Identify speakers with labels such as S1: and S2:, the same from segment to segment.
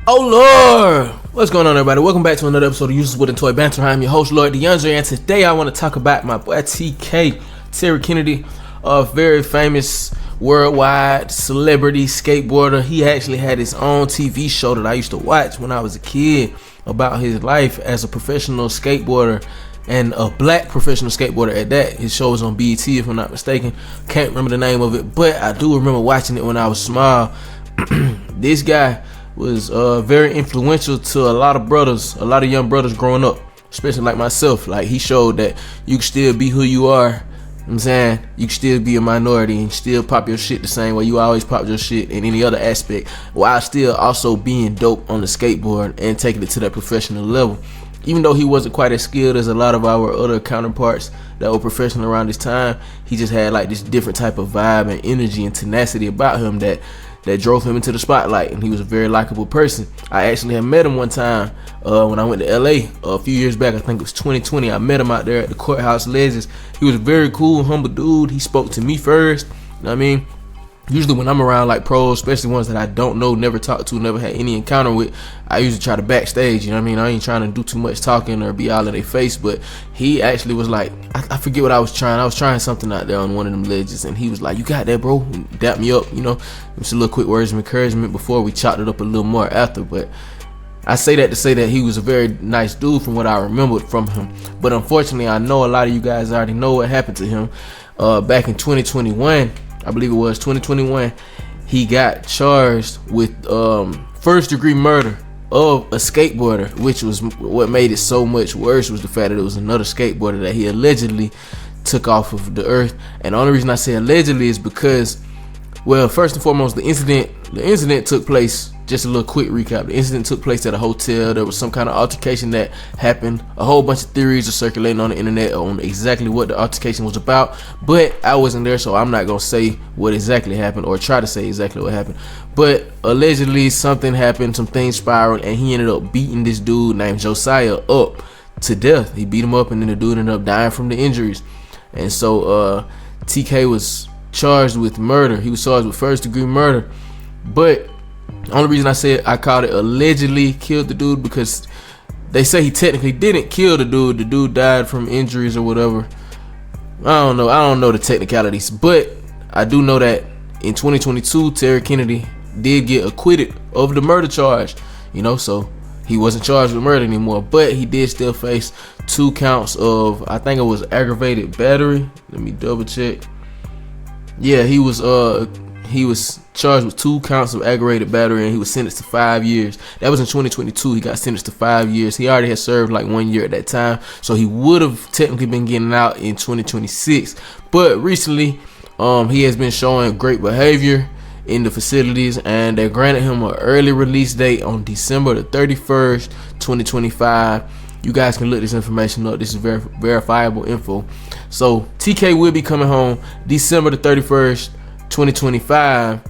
S1: Oh Lord! What's going on, everybody? Welcome back to another episode of Useless Wood and Toy Banter. I'm your host, Lord DeAndre, and today I want to talk about my boy TK, Terry Kennedy, a very famous worldwide celebrity skateboarder. He actually had his own TV show that I used to watch when I was a kid about his life as a professional skateboarder, and a black professional skateboarder at that. His show was on BET, if I'm not mistaken. Can't remember the name of it, but I do remember watching it when I was small. This guy was very influential to a lot of young brothers growing up, especially like myself. Like, he showed that you can still be who you are. You know what I'm saying? You can still be a minority and still pop your shit the same way you always pop your shit in any other aspect, while still also being dope on the skateboard and taking it to that professional level. Even though he wasn't quite as skilled as a lot of our other counterparts that were professional around this time, he just had like this different type of vibe and energy and tenacity about him that drove him into the spotlight, and he was a very likable person. I actually had met him one time when I went to LA a few years back. I think it was 2020. I met him out there at the Courthouse Legends. He was a very cool, humble dude. He spoke to me first. You know what I mean? Usually when I'm around like pros, especially ones that I don't know, never talked to, never had any encounter with, I usually try to backstage, you know what I mean? I ain't trying to do too much talking or be all in their face, but he actually was like, I forget what I was trying. I was trying something out there on one of them ledges, and he was like, "You got that, bro?" And dapped me up, you know, just a little quick words of encouragement before we chopped it up a little more after. But I say that to say that he was a very nice dude from what I remembered from him. But unfortunately, I know a lot of you guys already know what happened to him. Back in 2021, I believe it was 2021, he got charged with first-degree murder of a skateboarder, which was what made it so much worse, was the fact that it was another skateboarder that he allegedly took off of the earth. And the only reason I say allegedly is because, well, first and foremost, the incident took place. Just a little quick recap. The incident took place at a hotel. There was some kind of altercation that happened. A whole bunch of theories are circulating on the internet on exactly what the altercation was about, but I wasn't there, so I'm not gonna say what exactly happened or try to say exactly what happened. But allegedly something happened, some things spiraled, and he ended up beating this dude named Josiah up to death. He beat him up, and then the dude ended up dying from the injuries. And so TK was charged with murder. He was charged with first-degree murder, but the only reason I called it allegedly killed the dude because they say he technically didn't kill the dude. The dude died from injuries or whatever. I don't know the technicalities, but I do know that in 2022, Terry Kennedy did get acquitted of the murder charge. You know, so he wasn't charged with murder anymore, but he did still face 2 counts of, I think it was aggravated battery. Let me double check. Yeah, he was charged with 2 counts of aggravated battery, and he was sentenced to 5 years. That was in 2022. He got sentenced to 5 years. He already had served like 1 year at that time, so he would have technically been getting out in 2026. But recently, he has been showing great behavior in the facilities, and they granted him an early release date on December the 31st, 2025. You guys can look this information up. This is very verifiable info. So TK will be coming home December the 31st, 2025,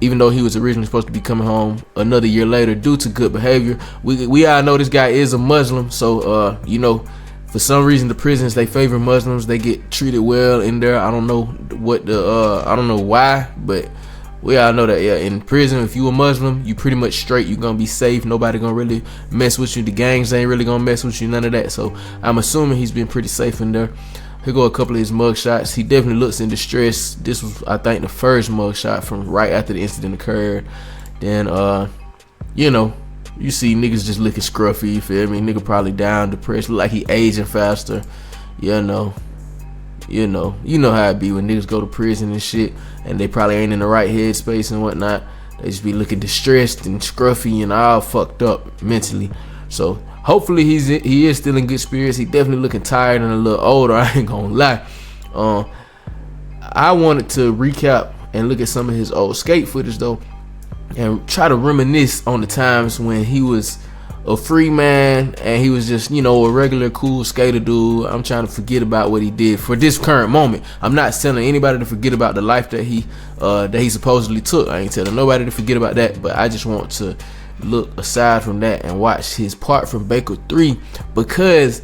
S1: even though he was originally supposed to be coming home another year later due to good behavior. We all know this guy is a Muslim, so you know, for some reason the prisons, they favor Muslims. They get treated well in there. I don't know I don't know why, but we all know that, yeah, in prison, if you a Muslim, you pretty much straight. You gonna be safe. Nobody gonna really mess with you. The gangs ain't really gonna mess with you, none of that. So I'm assuming he's been pretty safe in there. Here go a couple of his mug shots. He definitely looks in distress. This was, I think, the first mug shot from right after the incident occurred. Then you know, you see niggas just looking scruffy, you feel me? Nigga probably down, depressed, look like he aging faster. You know how it be when niggas go to prison and shit, and they probably ain't in the right headspace and whatnot. They just be looking distressed and scruffy and all fucked up mentally. So hopefully he is still in good spirits. He definitely looking tired and a little older, I ain't gonna lie. I wanted to recap and look at some of his old skate footage though, and try to reminisce on the times when he was a free man and he was just, you know, a regular cool skater dude. I'm trying to forget about what he did for this current moment. I'm not telling anybody to forget about the life that he supposedly took. I ain't telling nobody to forget about that, but I just want to look aside from that and watch his part from Baker 3, because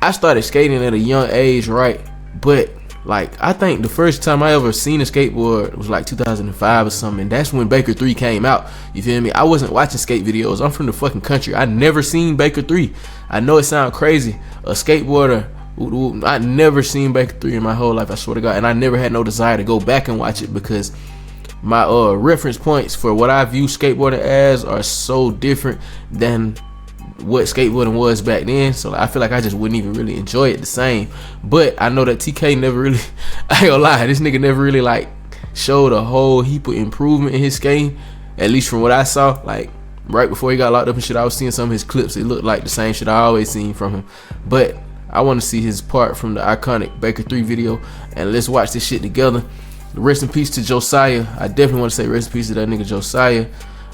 S1: I started skating at a young age, right? But Like, I think the first time I ever seen a skateboard was like 2005 or something. And that's when Baker 3 came out. You feel me? I wasn't watching skate videos. I'm from the fucking country. I never seen Baker 3. I know it sounds crazy. A skateboarder, I never seen Baker 3 in my whole life, I swear to God. And I never had no desire to go back and watch it because my reference points for what I view skateboarding as are so different than what skateboarding was back then. So I feel like I just wouldn't even really enjoy it the same. But I know that TK never really, I ain't gonna lie, this nigga never really like showed a whole heap of improvement in his skating, at least from what I saw. Like right before he got locked up and shit, I was seeing some of his clips. It looked like the same shit I always seen from him. But I want to see his part from the iconic Baker 3 video, and let's watch this shit together. Rest in peace to Josiah. I definitely want to say rest in peace to that nigga Josiah.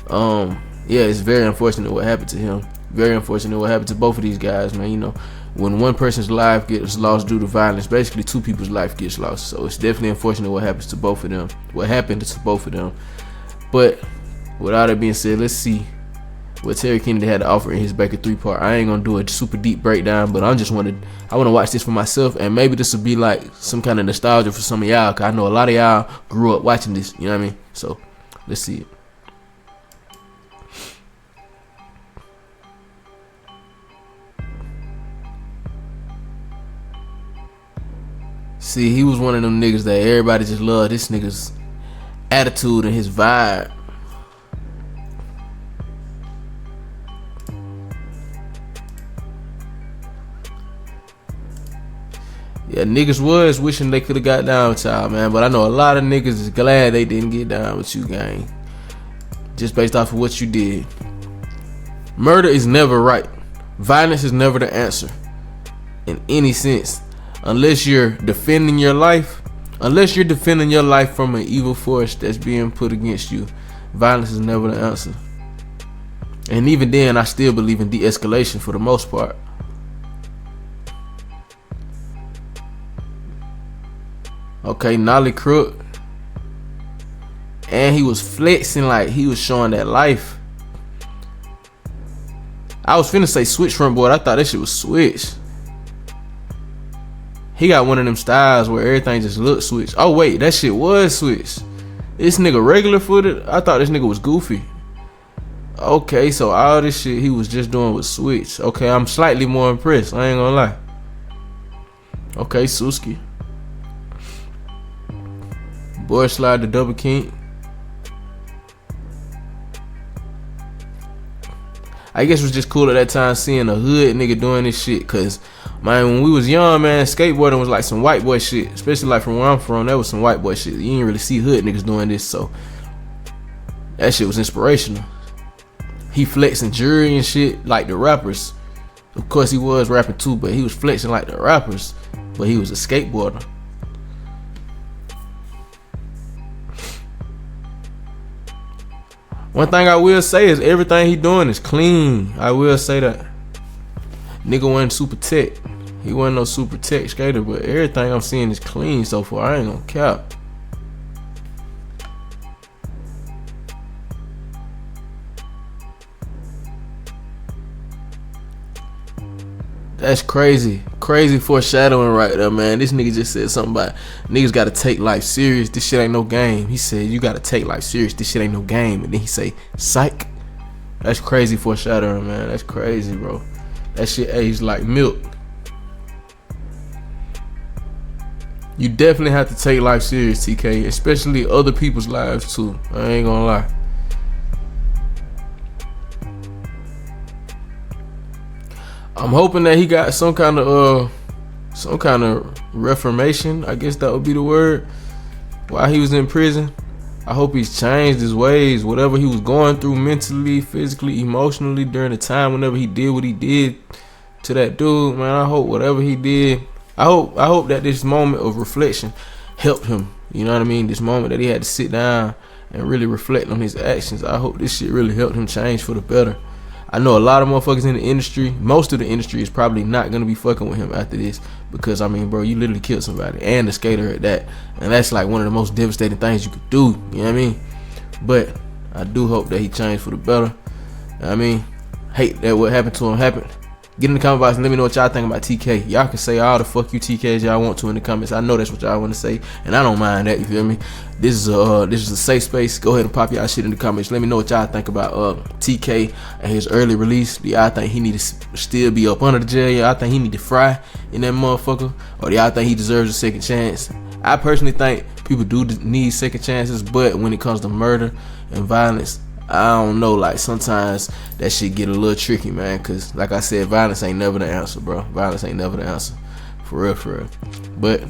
S1: Yeah, it's very unfortunate what happened to him. Very unfortunate what happened to both of these guys, man. You know, when one person's life gets lost due to violence, basically two people's life gets lost. So it's definitely unfortunate what happens to both of them. What happened to both of them. But with all that being said, let's see what Terry Kennedy had to offer in his Baker 3 part. I ain't gonna do a super deep breakdown, but I want to watch this for myself, and maybe this will be like some kind of nostalgia for some of y'all, cause I know a lot of y'all grew up watching this. You know what I mean? So let's see it. See, he was one of them niggas that everybody just loved. This nigga's attitude and his vibe. Yeah, niggas was wishing they could have got down with y'all, man. But I know a lot of niggas is glad they didn't get down with you, gang. Just based off of what you did. Murder is never right. Violence is never the answer. In any sense. Unless you're defending your life. Unless you're defending your life from an evil force that's being put against you. Violence is never the answer. And even then, I still believe in de-escalation for the most part. Okay, Nolly Crook. And he was flexing like he was showing that life. I was finna say switch front board. I thought that shit was switch. He got one of them styles where everything just looks switch. Oh wait, that shit was switch. This nigga regular footed? I thought this nigga was goofy. Okay, so all this shit he was just doing was switch. Okay, I'm slightly more impressed. I ain't gonna lie. Okay, Suski. Boy slide the double king. I guess it was just cool at that time seeing a hood nigga doing this shit, cause man, when we was young, man, skateboarding was like some white boy shit. Especially like from where I'm from, that was some white boy shit. You didn't really see hood niggas doing this, so that shit was inspirational. He flexing jewelry and shit like the rappers. Of course he was rapping too, but he was flexing like the rappers. But he was a skateboarder. One thing I will say is everything he doing is clean. I will say that. Nigga wasn't super tech. He wasn't no super tech skater, but everything I'm seeing is clean so far. I ain't gonna cap. That's crazy. Crazy foreshadowing right there, man. This nigga just said something about niggas gotta take life serious. This shit ain't no game. He said you gotta take life serious. This shit ain't no game. And then he say psych. That's crazy foreshadowing, man. That's crazy, bro. That shit aged like milk. You definitely have to take life serious, TK. Especially other people's lives too. I ain't gonna lie. I'm hoping that he got some kind of reformation. I guess that would be the word. While he was in prison, I hope he's changed his ways. Whatever he was going through mentally, physically, emotionally during the time whenever he did what he did to that dude, man. I hope whatever he did, I hope that this moment of reflection helped him. You know what I mean? This moment that he had to sit down and really reflect on his actions. I hope this shit really helped him change for the better. I know a lot of motherfuckers in the industry, most of the industry is probably not gonna be fucking with him after this, because I mean, bro, you literally killed somebody, and a skater at that, and that's like one of the most devastating things you could do. You know what I mean? But I do hope that he changed for the better. I mean, hate that what happened to him happened. Get in the comment box and let me know what y'all think about TK. Y'all can say all the fuck you TKs y'all want to in the comments. I know that's what y'all want to say, and I don't mind that. You feel me? This is a safe space. Go ahead and pop y'all shit in the comments. Let me know what y'all think about TK and his early release. Do y'all think he need to still be up under the jail? Y'all think he need to fry in that motherfucker, or do y'all think he deserves a second chance? I personally think people do need second chances, but when it comes to murder and violence, I don't know, like sometimes that shit get a little tricky, man, cause like I said, violence ain't never the answer, bro. Violence ain't never the answer, for real. But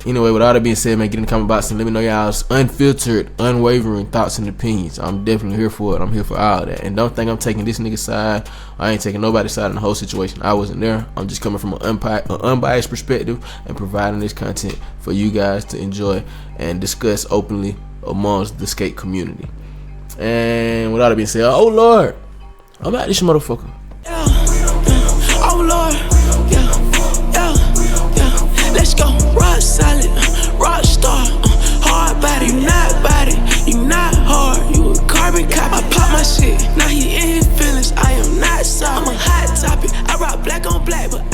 S1: anyway, with all that being said, man, get in the comment box and let me know y'all's unfiltered, unwavering thoughts and opinions. I'm definitely here for it. I'm here for all that. And don't think I'm taking this nigga's side. I ain't taking nobody's side in the whole situation. I wasn't there. I'm just coming from an unbiased perspective and providing this content for you guys to enjoy and discuss openly amongst the skate community. And with all that being said, oh Lord, I'm out this motherfucker.
S2: Oh Lord, yeah. Let's go, rock solid, Rockstar, hard body, you not hard, you a carbon copy. I pop my shit, now he in his feelings, I am not sorry. I'm a hot topic, I rock black on black, but